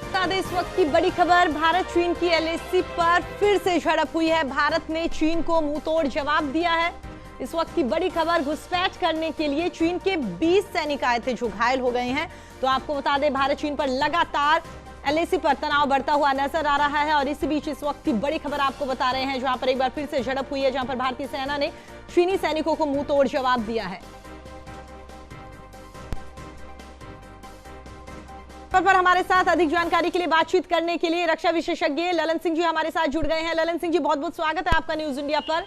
इस वक्त की बड़ी खबर, भारत चीन की एलएसी पर फिर से झड़प हुई है। भारत ने चीन को मुंहतोड़ जवाब दिया है। इस वक्त की बड़ी खबर, घुसपैठ करने के लिए चीन के 20 सैनिक आए थे जो घायल हो गए हैं। तो आपको बता दें, भारत चीन पर लगातार एलएसी पर तनाव बढ़ता हुआ नजर आ रहा है। और इसी बीच इस वक्त की बड़ी खबर आपको बता रहे हैं, जहां पर एक बार फिर से झड़प हुई है, जहां पर भारतीय सेना ने चीनी सैनिकों को मुंहतोड़ जवाब दिया है। पर हमारे साथ अधिक जानकारी के लिए बातचीत करने के लिए रक्षा विशेषज्ञ ललन सिंह जी हमारे साथ जुड़ गए हैं। ललन सिंह जी, बहुत बहुत स्वागत है आपका न्यूज इंडिया पर।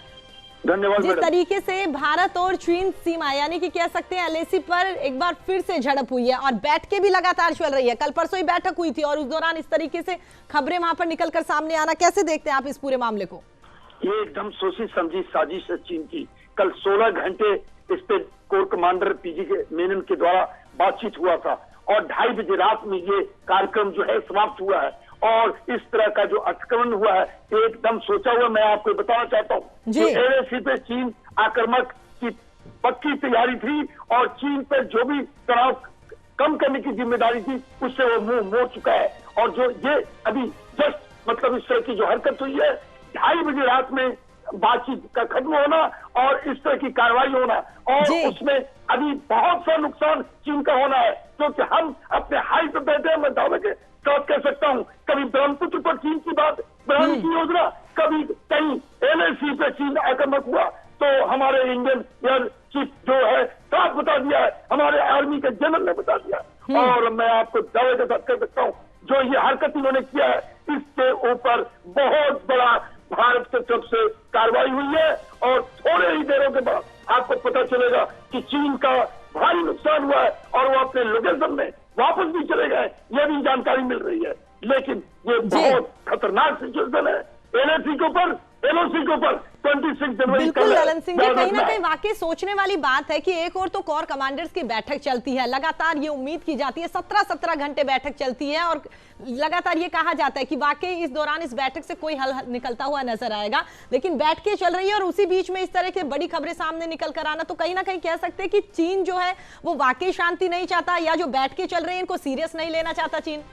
धन्यवाद। जिस तरीके से भारत और चीन सीमा यानी कि कह सकते हैं एलएसी पर एक बार फिर से झड़प हुई है और बैठकें भी लगातार चल रही है। कल परसों ही बैठक हुई थी और उस दौरान इस तरीके से खबरें वहां पर निकलकर सामने आना, कैसे देखते हैं आप इस पूरे मामले को? ये एकदम सोची समझी साजिश है चीन की। कल 16 घंटे इस पे कोर कमांडर पीजी के मेनन के द्वारा बातचीत हुआ था और 2:30 बजे रात में ये कार्यक्रम जो है समाप्त हुआ है। और इस तरह का जो आक्रमण हुआ है एकदम सोचा हुआ। मैं आपको बताना चाहता हूँ कि एलएसी पे चीन आक्रमक की पक्की तैयारी थी और चीन पर जो भी तनाव कम करने की जिम्मेदारी थी उससे वो मुंह मोड़ चुका है। और जो ये अभी जस्ट मतलब इस तरह की जो हरकत हुई है, 2:30 बजे रात में बातचीत का खत्म होना और इस तरह की कार्रवाई होना और उसमें अभी बहुत सा नुकसान चीन का होना है, क्योंकि हम अपने हाई पे बैठे हैं। मैं दावे के साथ कह सकता हूँ, कभी ब्रह्मपुत्र पर चीन की बात बढ़ाने की योजना, कभी कहीं एलएसी पे चीन आक्रमक हुआ तो हमारे इंडियन एयर चीफ जो है साफ बता दिया है, हमारे आर्मी के जनरल ने बता दिया। और मैं आपको दावे के साथ कह सकता हूँ, जो ये हरकत इन्होंने किया है इसके ऊपर बहुत बड़ा भारत की तरफ से कार्रवाई हुई है और थोड़े ही देरों के बाद आपको पता चलेगा कि चीन का भारी नुकसान हुआ है और वो अपने लोकेशन में वापस भी चले गए, यह भी जानकारी मिल रही है। लेकिन ये बहुत खतरनाक सिचुएशन है एलएसी के ऊपर, एलओसी के ऊपर 26 जनवरी। बिल्कुल ललन सिंह जी, कहीं ना कहीं वाकई सोचने वाली बात है कि एक और तो कोर कमांडर्स की बैठक चलती है, लगातार ये उम्मीद की जाती है 17-17 घंटे बैठक चलती है और लगातार ये कहा जाता है कि वाकई इस दौरान इस बैठक से कोई हल निकलता हुआ नजर आएगा, लेकिन बैठकें चल रही है और उसी बीच में इस तरह की बड़ी खबरें सामने निकल कर आना, तो कहीं ना कहीं कह सकते हैं कि चीन जो है वो वाकई शांति नहीं चाहता या जो बैठकें चल रही है इनको सीरियस नहीं लेना चाहता चीन?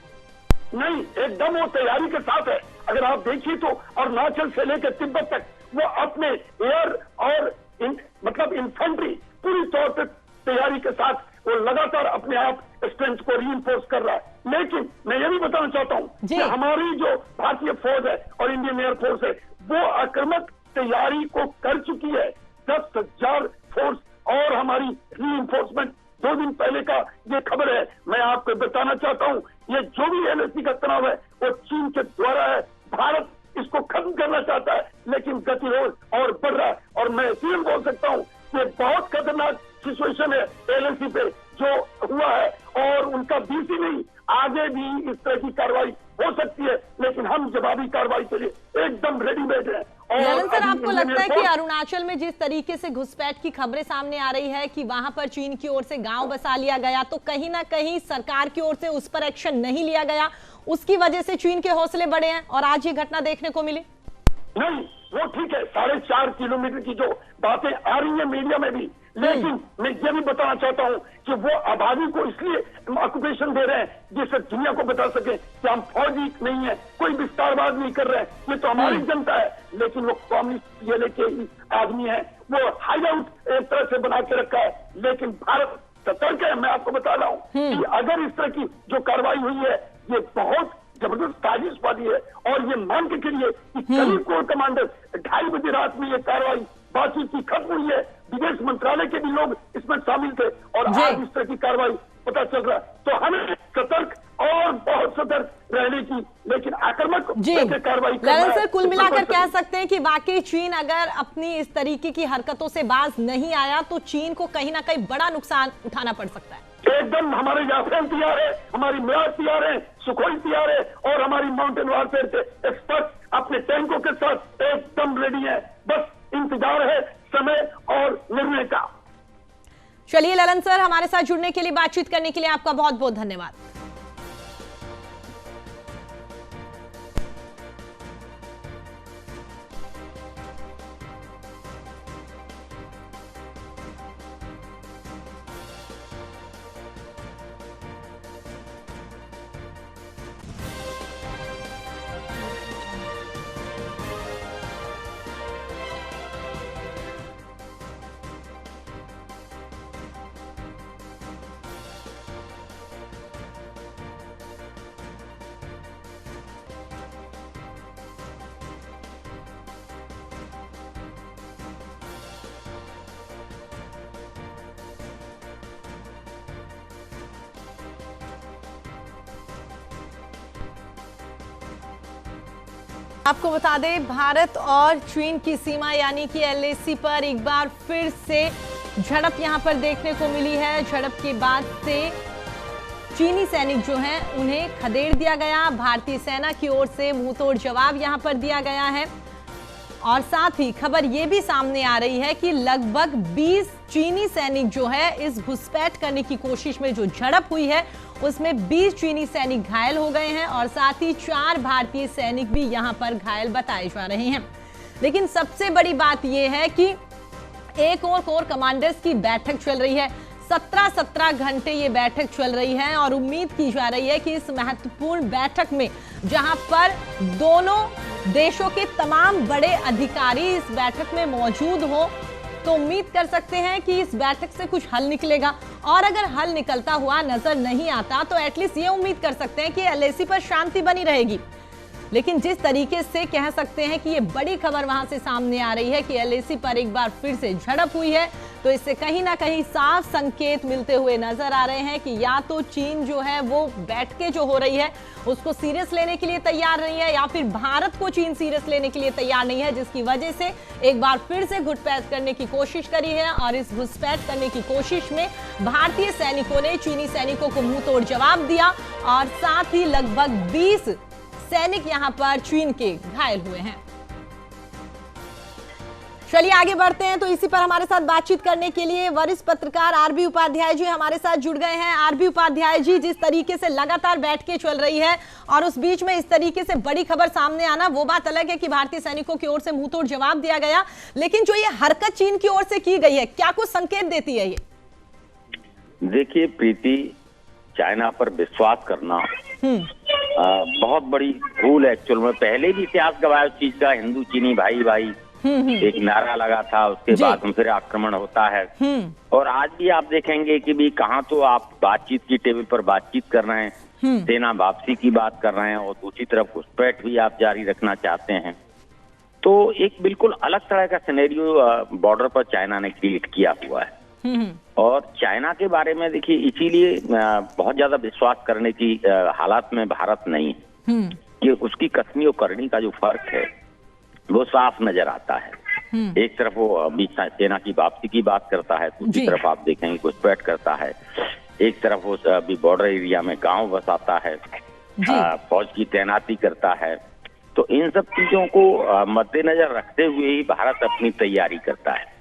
नहीं, एकदम वो तैयारी के साथ है। अगर आप देखिए तो अरुणाचल से लेकर तिब्बत तक वो अपने एयर और मतलब इन्फेंट्री पूरी तौर पर तैयारी के साथ वो लगातार अपने आप स्ट्रेंथ को रीइंफोर्स कर रहा है। लेकिन मैं ये भी बताना चाहता हूँ कि हमारी जो भारतीय फौज है और इंडियन एयरफोर्स है वो आक्रमक तैयारी को कर चुकी है। 10,000 फोर्स और हमारी रीइंफोर्समेंट 2 दिन पहले का ये खबर है। मैं आपको बताना चाहता हूँ, ये जो भी एलएसी का तनाव है वो चीन के द्वारा है। भारत इसको खत्म करना चाहता है लेकिन गतिरोध और बढ़ रहा है। और मैं इसलिए बोल सकता हूँ कि बहुत खतरनाक सिचुएशन है एलएसी पे जो हुआ है और उनका बीसी नहीं, आगे भी इस तरह की कार्रवाई हो सकती है, लेकिन हम जवाबी कार्रवाई के लिए एकदम रेडीमेड है। ललन सर, आपको लगता है कि अरुणाचल में जिस तरीके से घुसपैठ की खबरें सामने आ रही है कि वहां पर चीन की ओर से गांव बसा लिया गया, तो कहीं ना कहीं सरकार की ओर से उस पर एक्शन नहीं लिया गया, उसकी वजह से चीन के हौसले बढ़े हैं और आज ये घटना देखने को मिली? नहीं, वो ठीक है, 4.5 किलोमीटर की जो बातें आ रही है मीडिया में भी, लेकिन मैं ये भी बताना चाहता हूँ कि वो आबादी को इसलिए ऑक्यूपेशन दे रहे हैं जिससे दुनिया को बता सके कि हम फौजी नहीं है, कोई विस्तारवाद नहीं कर रहे हैं, ये तो हमारी जनता है। लेकिन वो कम्युनिस्ट ये लेके आदमी है, वो हाइड आउट एक तरह से बना के रखा है। लेकिन भारत सतर्क है। मैं आपको बता रहा हूँ कि अगर इस तरह की जो कार्रवाई हुई है ये बहुत जबरदस्त साजिश वाली है और ये मान के चलिए कि करीब कोर कमांडर 2:30 बजे रात में ये कार्रवाई बातचीत की खत्म हुई है। विदेश मंत्रालय के भी लोग इसमें शामिल थे और आज इस तरह की कार्रवाई पता चल रहा है। तो हमें सतर्क और बहुत सतर्क रहने की, लेकिन आक्रामक कार्रवाई ललन सर, कुल मिलाकर कह सकते हैं कि वाकई चीन अगर अपनी इस तरीके की हरकतों से बाज नहीं आया तो चीन को कहीं ना कहीं बड़ा नुकसान उठाना पड़ सकता है। एकदम हमारे राफेल तैयार है, हमारी मिराज तैयार है, सुखोई तैयार है और हमारी माउंटेन वारफेयर के एक्सपर्ट अपने टैंकों के साथ एकदम रेडी है। बस इंतजार है समय और निर्णय का। चलिए ललन सर, हमारे साथ जुड़ने के लिए, बातचीत करने के लिए आपका बहुत बहुत धन्यवाद। आपको बता दें, भारत और चीन की सीमा यानी कि LAC पर एक बार फिर से झड़प यहां पर देखने को मिली है। झड़प के बाद से चीनी सैनिक जो हैं उन्हें खदेड़ दिया गया। भारतीय सेना की ओर से मुंहतोड़ जवाब यहां पर दिया गया है और साथ ही खबर यह भी सामने आ रही है कि लगभग 20 चीनी सैनिक जो है इस घुसपैठ करने की कोशिश में जो झड़प हुई है उसमें 20 चीनी सैनिक घायल हो गए हैं और साथ ही 4 भारतीय सैनिक भी यहां पर घायल बताए जा रहे हैं। लेकिन सबसे बड़ी बात यह है कि एक और कोर कमांडर्स की बैठक चल रही है। 17 घंटे ये बैठक चल रही है और उम्मीद की जा रही है कि इस महत्वपूर्ण बैठक में जहां पर दोनों देशों के तमाम बड़े अधिकारी इस बैठक में मौजूद हो तो उम्मीद कर सकते हैं कि इस बैठक से कुछ हल निकलेगा। और अगर हल निकलता हुआ नजर नहीं आता तो एटलीस्ट ये उम्मीद कर सकते हैं कि LAC पर शांति बनी रहेगी। लेकिन जिस तरीके से कह सकते हैं कि ये बड़ी खबर वहां से सामने आ रही है कि LAC पर एक बार फिर से झड़प हुई है, तो इससे कहीं ना कहीं साफ संकेत मिलते हुए नजर आ रहे हैं कि या तो चीन जो है वो बैठकें जो हो रही है उसको सीरियस लेने के लिए तैयार नहीं है या फिर भारत को चीन सीरियस लेने के लिए तैयार नहीं है, जिसकी वजह से एक बार फिर से घुसपैठ करने की कोशिश करी है। और इस घुसपैठ करने की कोशिश में भारतीय सैनिकों ने चीनी सैनिकों को मुंहतोड़ जवाब दिया और साथ ही लगभग 20 सैनिक यहां पर चीन के घायल हुए हैं। चलिए आगे बढ़ते हैं। तो इसी पर हमारे साथ बातचीत करने के लिए वरिष्ठ पत्रकार RB उपाध्याय जी हमारे साथ जुड़ गए हैं। RB उपाध्याय जी, जिस तरीके से लगातार बैठकें चल रही है और उस बीच में इस तरीके से बड़ी खबर सामने आना, वो बात अलग है कि भारतीय सैनिकों की ओर से मुंहतोड़ जवाब दिया गया, लेकिन जो ये हरकत चीन की ओर से की गई है, क्या कुछ संकेत देती है ये? देखिए प्रीति, चाइना पर विश्वास करना बहुत बड़ी भूल है। एक्चुअल में पहले भी इतिहास गवाह उस चीज का, हिंदू चीनी भाई भाई एक नारा लगा था, उसके बाद में फिर आक्रमण होता है। और आज भी आप देखेंगे कि भी कहाँ तो आप बातचीत की टेबल पर बातचीत कर रहे हैं, सेना वापसी की बात कर रहे हैं और दूसरी तरफ घुसपैठ भी आप जारी रखना चाहते हैं। तो एक बिल्कुल अलग तरह का सिनेरियो बॉर्डर पर चाइना ने क्रिएट किया हुआ है। और चाइना के बारे में देखिए, इसीलिए बहुत ज्यादा विश्वास करने की हालात में भारत नहीं है कि उसकी कथनी और करनी का जो फर्क है वो साफ नजर आता है। एक तरफ वो सेना की वापसी की बात करता है, दूसरी तरफ आप देखेंगे घुसपैठ करता है। एक तरफ वो अभी बॉर्डर एरिया में गांव बसाता है, फौज की तैनाती करता है। तो इन सब चीजों को मद्देनजर रखते हुए ही भारत अपनी तैयारी करता है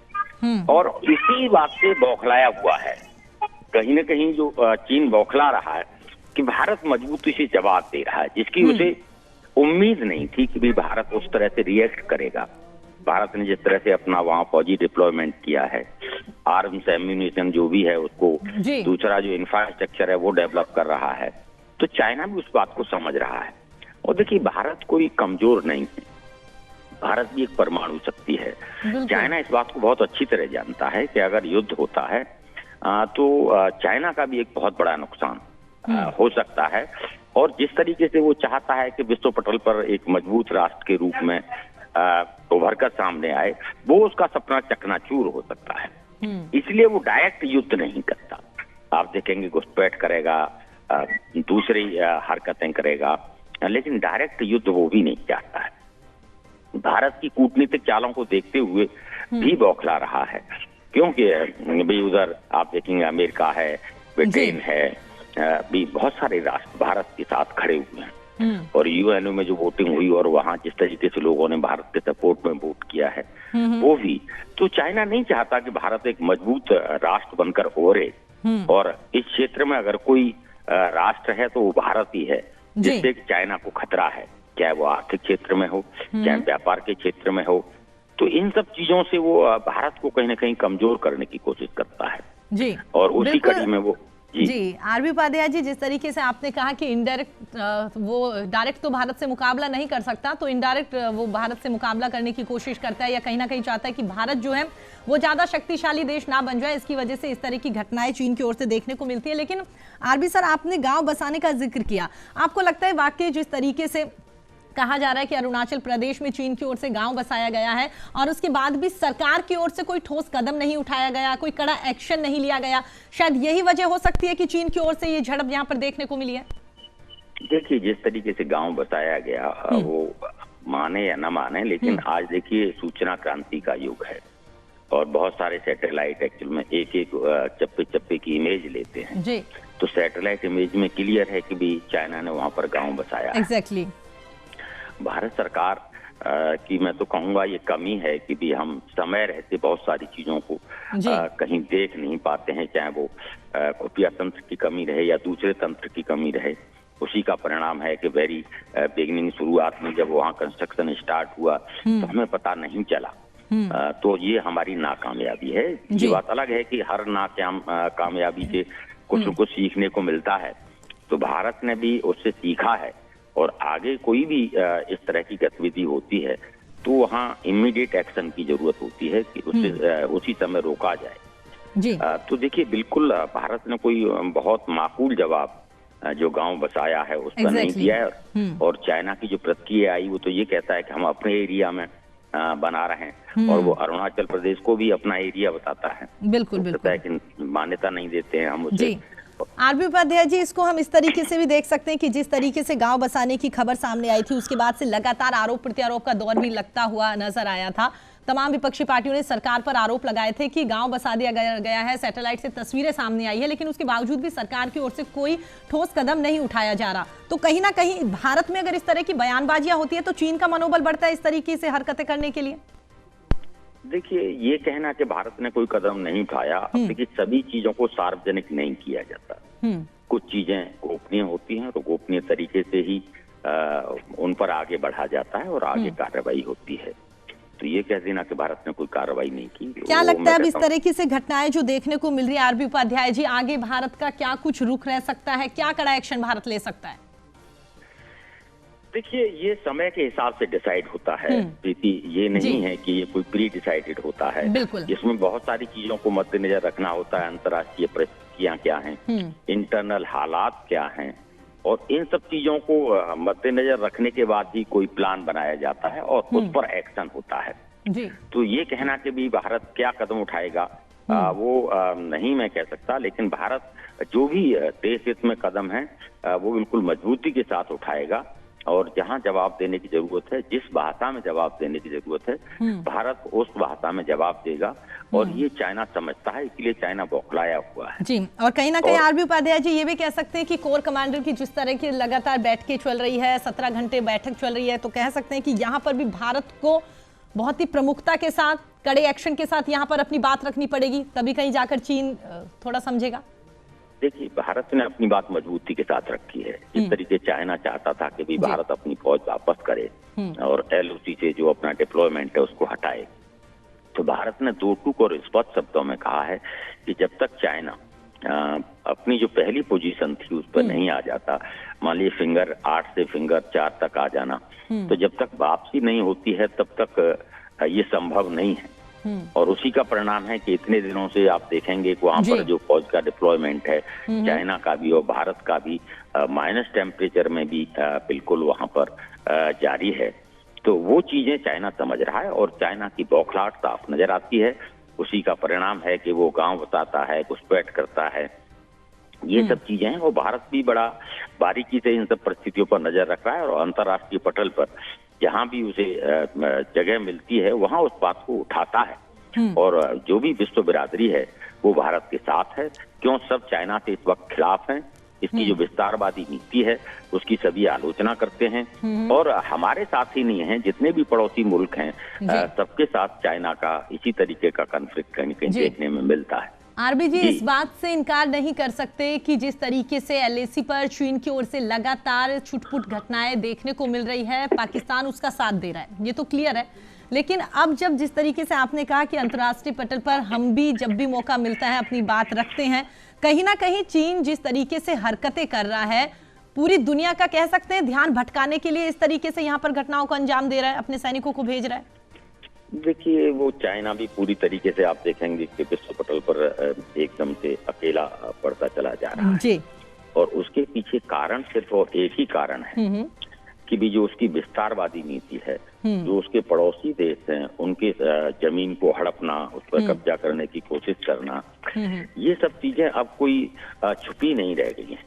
और इसी बात से बौखलाया हुआ है। कहीं न कहीं जो चीन बौखला रहा है कि भारत मजबूती से जवाब दे रहा है, जिसकी उसे उम्मीद नहीं थी कि भी भारत उस तरह से रिएक्ट करेगा। भारत ने जिस तरह से अपना वहां फौजी डिप्लॉयमेंट किया है, आर्म्स एम्यूनिशन जो भी है उसको, दूसरा जो इंफ्रास्ट्रक्चर है वो डेवलप कर रहा है, तो चाइना भी उस बात को समझ रहा है। और देखिए, भारत कोई कमजोर नहीं है, भारत भी एक परमाणु शक्ति है। चाइना इस बात को बहुत अच्छी तरह जानता है कि अगर युद्ध होता है तो चाइना का भी एक बहुत बड़ा नुकसान हो सकता है। और जिस तरीके से वो चाहता है कि विश्व पटल पर एक मजबूत राष्ट्र के रूप में उभर कर सामने आए, वो उसका सपना चकनाचूर हो सकता है। इसलिए वो डायरेक्ट युद्ध नहीं करता। आप देखेंगे घुसपैठ करेगा, दूसरी हरकतें करेगा, लेकिन डायरेक्ट युद्ध वो भी नहीं चाहता है। भारत की कूटनीतिक चालों को देखते हुए भी बौखला रहा है, क्योंकि भी उधर आप देखेंगे अमेरिका है, ब्रिटेन है, भी बहुत सारे राष्ट्र भारत के साथ खड़े हुए हैं। और यूएनओ में जो वोटिंग हुई और वहां जिस तरीके से लोगों ने भारत के सपोर्ट में वोट किया है वो भी, तो चाइना नहीं चाहता कि भारत एक मजबूत राष्ट्र बनकर उभरे। और इस क्षेत्र में अगर कोई राष्ट्र है तो वो भारत ही है, जिससे चाइना को खतरा है, चाहे वो आर्थिक क्षेत्र में हो, चाहे व्यापार के क्षेत्र में हो। तो इन सब चीजों से वो भारत को कहीं ना कहीं कमजोर करने की कोशिश करता है जी। और उसी कड़ी में वो जी RB उपाध्याय जी, जिस तरीके से आपने कहा कि इनडायरेक्ट वो डायरेक्ट तो भारत से मुकाबला नहीं कर सकता, तो इनडायरेक्ट वो भारत से मुकाबला करने की कोशिश करता है या कहीं ना कहीं चाहता है कि भारत जो है वो ज्यादा शक्तिशाली देश ना बन जाए। इसकी वजह से इस तरह की घटनाएं चीन की ओर से देखने को मिलती है। लेकिन RB सर, आपने गाँव बसाने का जिक्र किया, आपको लगता है वाकई जिस तरीके से कहा जा रहा है कि अरुणाचल प्रदेश में चीन की ओर से गांव बसाया गया है और उसके बाद भी सरकार की ओर से कोई ठोस कदम नहीं उठाया गया, कोई कड़ा एक्शन नहीं लिया गया, शायद यही वजह हो सकती है कि चीन की ओर से ये झड़प यहां पर देखने को मिली है? देखिए, जिस तरीके से गांव बसाया गया वो माने या न माने, लेकिन आज देखिए सूचना क्रांति का युग है और बहुत सारे सैटेलाइट एक्चुअल में एक एक चप्पे चप्पे की इमेज लेते हैं जी। तो सैटेलाइट इमेज में क्लियर है कि भी चाइना ने वहां पर गांव बसाया है। एग्जैक्टली। भारत सरकार की मैं तो कहूंगा ये कमी है कि भी हम समय रहते बहुत सारी चीजों को कहीं देख नहीं पाते हैं, चाहे वो खुफिया तंत्र की कमी रहे या दूसरे तंत्र की कमी रहे। उसी का परिणाम है कि वेरी बिगिनिंग शुरुआत में जब वहाँ कंस्ट्रक्शन स्टार्ट हुआ तो हमें पता नहीं चला। तो ये हमारी नाकामयाबी है। ये बात अलग है कि हर कामयाबी से कुछ न कुछ सीखने को मिलता है, तो भारत ने भी उससे सीखा है और आगे कोई भी इस तरह की गतिविधि होती है तो वहाँ इमीडिएट एक्शन की जरूरत होती है कि उससे उसी समय रोका जाए जी। तो देखिए बिल्कुल भारत ने कोई बहुत माकूल जवाब जो गांव बसाया है उस पर नहीं दिया है। और चाइना की जो प्रतिक्रिया आई वो तो ये कहता है कि हम अपने एरिया में बना रहे हैं और वो अरुणाचल प्रदेश को भी अपना एरिया बताता है। बिल्कुल बिल्कुल है कि मान्यता नहीं देते हैं हम उसे। आरबी उपाध्याय जी, इसको हम इस तरीके से भी देख सकते हैं कि जिस तरीके से गांव बसाने की खबर सामने आई थी उसके बाद से लगातार आरोप प्रत्यारोप का दौर भी लगता हुआ नजर आया था। तमाम विपक्षी पार्टियों ने सरकार पर आरोप लगाए थे कि गांव बसा दिया गया है, सैटेलाइट से तस्वीरें सामने आई है, लेकिन उसके बावजूद भी सरकार की ओर से कोई ठोस कदम नहीं उठाया जा रहा। तो कहीं ना कहीं भारत में अगर इस तरह की बयानबाजियां होती है तो चीन का मनोबल बढ़ता है इस तरीके से हरकतें करने के लिए। देखिए ये कहना कि भारत ने कोई कदम नहीं उठाया, देखिए सभी चीजों को सार्वजनिक नहीं किया जाता। कुछ चीजें गोपनीय होती हैं तो गोपनीय तरीके से ही उन पर आगे बढ़ा जाता है और आगे कार्रवाई होती है। तो ये कह देना कि भारत ने कोई कार्रवाई नहीं की। क्या लगता है अब इस तरीके से घटनाएं जो देखने को मिल रही है आरबी उपाध्याय जी, आगे भारत का क्या कुछ रुख रह सकता है, क्या कड़ा एक्शन भारत ले सकता है? देखिए ये समय के हिसाब से डिसाइड होता है प्रीति, ये नहीं है कि ये कोई प्री डिसाइडेड होता है। इसमें बहुत सारी चीजों को मद्देनजर रखना होता है। अंतर्राष्ट्रीय परिस्थितियां क्या हैं, इंटरनल हालात क्या हैं, और इन सब चीजों को मद्देनजर रखने के बाद ही कोई प्लान बनाया जाता है और उस पर एक्शन होता है जी। तो ये कहना कि भी भारत क्या कदम उठाएगा वो नहीं मैं कह सकता, लेकिन भारत जो भी देश हित में कदम है वो बिल्कुल मजबूती के साथ उठाएगा और जहां जवाब देने की जरूरत है, जिस भाषा में जवाब देने की जरूरत है, भारत उस भाषा में जवाब देगा। और ये चाइना समझता है, इसलिए चाइना बौखलाया हुआ है जी। और कहीं ना कहीं आरबी उपाध्याय जी ये भी कह सकते हैं कि कोर कमांडर की जिस तरह की लगातार बैठकें चल रही है, 17 घंटे बैठक चल रही है, तो कह सकते हैं कि यहाँ पर भी भारत को बहुत ही प्रमुखता के साथ, कड़े एक्शन के साथ यहाँ पर अपनी बात रखनी पड़ेगी, तभी कहीं जाकर चीन थोड़ा समझेगा। देखिए भारत ने अपनी बात मजबूती के साथ रखी है। जिस तरीके चाइना चाहता था कि भी भारत अपनी फौज वापस करे और LOC से जो अपना डिप्लॉयमेंट है उसको हटाए, तो भारत ने दो टूक और स्पष्ट शब्दों में कहा है कि जब तक चाइना अपनी जो पहली पोजीशन थी उस पर नहीं आ जाता, मान लीजिए फिंगर 8 से फिंगर 4 तक आ जाना, तो जब तक वापसी नहीं होती है तब तक ये संभव नहीं है। और उसी का परिणाम है कि इतने दिनों से आप देखेंगे कि वहां पर जो फौज का डिप्लॉयमेंट है चाइना का भी और भारत का भी माइनस टेम्परेचर में भी बिल्कुल वहां पर जारी है। तो वो चीजें चाइना समझ रहा है और चाइना की बौखलाहट साफ नजर आती है। उसी का परिणाम है कि वो गांव बताता है, घुसपैठ करता है, ये सब चीजें हैं। और भारत भी बड़ा बारीकी से इन सब परिस्थितियों पर नजर रख रहा है और अंतर्राष्ट्रीय पटल पर जहां भी उसे जगह मिलती है वहां उस बात को उठाता है। और जो भी विश्व बिरादरी है वो भारत के साथ है। क्यों सब चाइना से इस वक्त खिलाफ हैं, इसकी जो विस्तारवादी नीति है उसकी सभी आलोचना करते हैं। और हमारे साथ ही नहीं है, जितने भी पड़ोसी मुल्क हैं सबके साथ चाइना का इसी तरीके का कॉन्फ्लिक्ट कहीं कहीं देखने में मिलता है। आरबी जी इस बात से इनकार नहीं कर सकते कि जिस तरीके से LAC पर चीन की ओर से लगातार छुटपुट घटनाएं देखने को मिल रही है, पाकिस्तान उसका साथ दे रहा है, ये तो क्लियर है। लेकिन अब जब जिस तरीके से आपने कहा कि अंतर्राष्ट्रीय पटल पर हम भी जब भी मौका मिलता है अपनी बात रखते हैं, कहीं ना कहीं चीन जिस तरीके से हरकतें कर रहा है पूरी दुनिया का कह सकते हैं ध्यान भटकाने के लिए इस तरीके से यहाँ पर घटनाओं को अंजाम दे रहा है, अपने सैनिकों को भेज रहा है। देखिए वो चाइना भी पूरी तरीके से आप देखेंगे कि विश्व पटल पर एकदम से अकेला पड़ता चला जा रहा है जी। और उसके पीछे कारण सिर्फ और एक ही कारण है कि भी जो उसकी विस्तारवादी नीति है, जो उसके पड़ोसी देश हैं उनके जमीन को हड़पना, उस पर कब्जा करने की कोशिश करना, ये सब चीजें अब कोई छुपी नहीं रह गई हैं।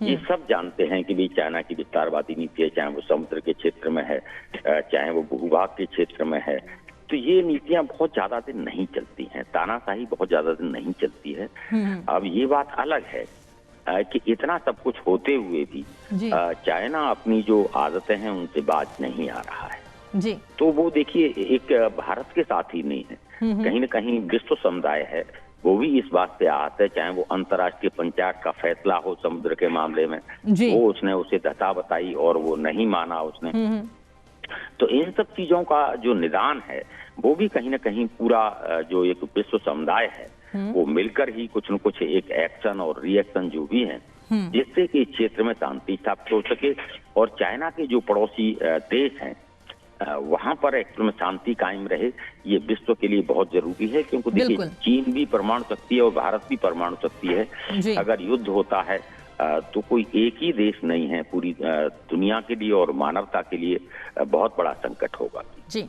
ये सब जानते हैं कि भाई चाइना की विस्तारवादी नीति है, चाहे वो समुद्र के क्षेत्र में है, चाहे वो भूभाग के क्षेत्र में है, तो ये नीतियां बहुत ज्यादा दिन नहीं चलती हैं, तानाशाही बहुत ज्यादा दिन नहीं चलती है। अब ये बात अलग है कि इतना सब कुछ होते हुए भी चाइना अपनी जो आदतें हैं उनसे बाज नहीं आ रहा है जी। तो वो देखिए एक भारत के साथ ही नहीं है, कहीं न कहीं विश्व समुदाय है वो भी इस बात से आहत है, चाहे वो अंतर्राष्ट्रीय पंचायत का फैसला हो समुद्र के मामले में, वो उसने उसे धता बताई और वो नहीं माना उसने। तो इन सब चीजों का जो निदान है वो भी कहीं न कहीं पूरा जो एक विश्व समुदाय है वो मिलकर ही कुछ न कुछ एक एक्शन और रिएक्शन जो भी है जिससे कि क्षेत्र में शांति स्थापित हो सके और चाइना के जो पड़ोसी देश हैं वहां पर एक्चुअल में शांति कायम रहे। ये विश्व के लिए बहुत जरूरी है, क्योंकि देखिए चीन भी परमाणु शक्ति है और भारत भी परमाणु शक्ति है। अगर युद्ध होता है तो कोई एक ही देश नहीं है, पूरी दुनिया के लिए और मानवता के लिए बहुत बड़ा संकट होगा जी।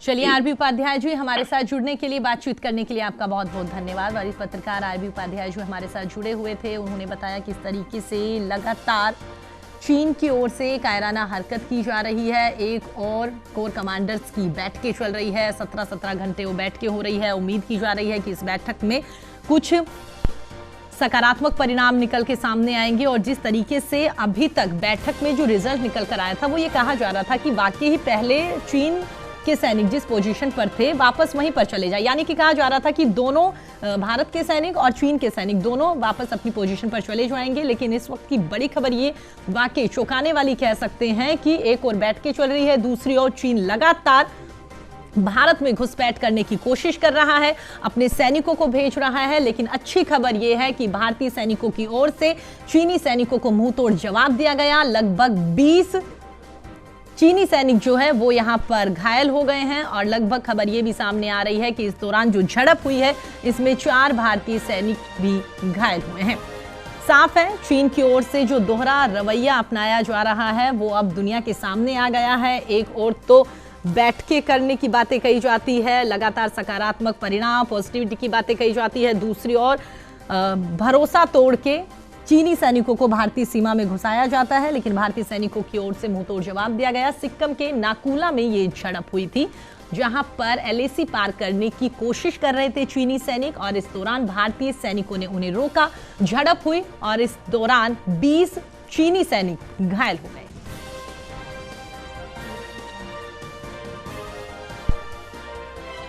चलिए आरबी उपाध्याय जी हमारे साथ जुड़ने के लिए, बातचीत करने के लिए आपका बहुत बहुत धन्यवाद। वरिष्ठ पत्रकार आरबी उपाध्याय जी हमारे साथ जुड़े हुए थे, उन्होंने बताया किस तरीके से लगातार चीन की ओर से कायराना हरकत की जा रही है। एक और कोर कमांडर्स की बैठकें चल रही है, 17-17 घंटे वो बैठकें हो रही है। उम्मीद की जा रही है कि इस बैठक में कुछ सकारात्मक परिणाम निकल के सामने आएंगे और जिस तरीके से अभी तक बैठक में जो रिजल्ट निकल कर आया था वो ये कहा जा रहा था कि वाकई ही पहले चीन के सैनिक जिस पोजीशन पर थे वापस वहीं पर चले जाए, यानी कि कहा जा रहा था कि दोनों भारत के सैनिक और चीन के सैनिक दोनों वापस अपनी पोजीशन पर चले जाएंगे। लेकिन इस वक्त की बड़ी खबर ये वाकई चौंकाने वाली कह सकते हैं कि एक और बैठकें चल रही है, दूसरी ओर चीन लगातार भारत में घुसपैठ करने की कोशिश कर रहा है, अपने सैनिकों को भेज रहा है। लेकिन अच्छी खबर यह है कि भारतीय सैनिकों की ओर से चीनी सैनिकों को मुंहतोड़ जवाब दिया गया। लगभग 20 चीनी सैनिक जो है वो यहां पर घायल हो गए हैं और लगभग खबर ये भी सामने आ रही है कि इस दौरान जो झड़प हुई है इसमें 4 भारतीय सैनिक भी घायल हुए हैं। साफ है चीन की ओर से जो दोहरा रवैया अपनाया जा रहा है वो अब दुनिया के सामने आ गया है। एक और तो बैठकें करने की बातें कही जाती है, लगातार सकारात्मक परिणाम पॉजिटिविटी की बातें कही जाती है, दूसरी ओर भरोसा तोड़ के चीनी सैनिकों को भारतीय सीमा में घुसाया जाता है। लेकिन भारतीय सैनिकों की ओर से मुंहतोड़ जवाब दिया गया। सिक्किम के नाकुला में ये झड़प हुई थी जहां पर एलएसी पार करने की कोशिश कर रहे थे चीनी सैनिक और इस दौरान भारतीय सैनिकों ने उन्हें रोका, झड़प हुई और इस दौरान 20 चीनी सैनिक घायल हो गए।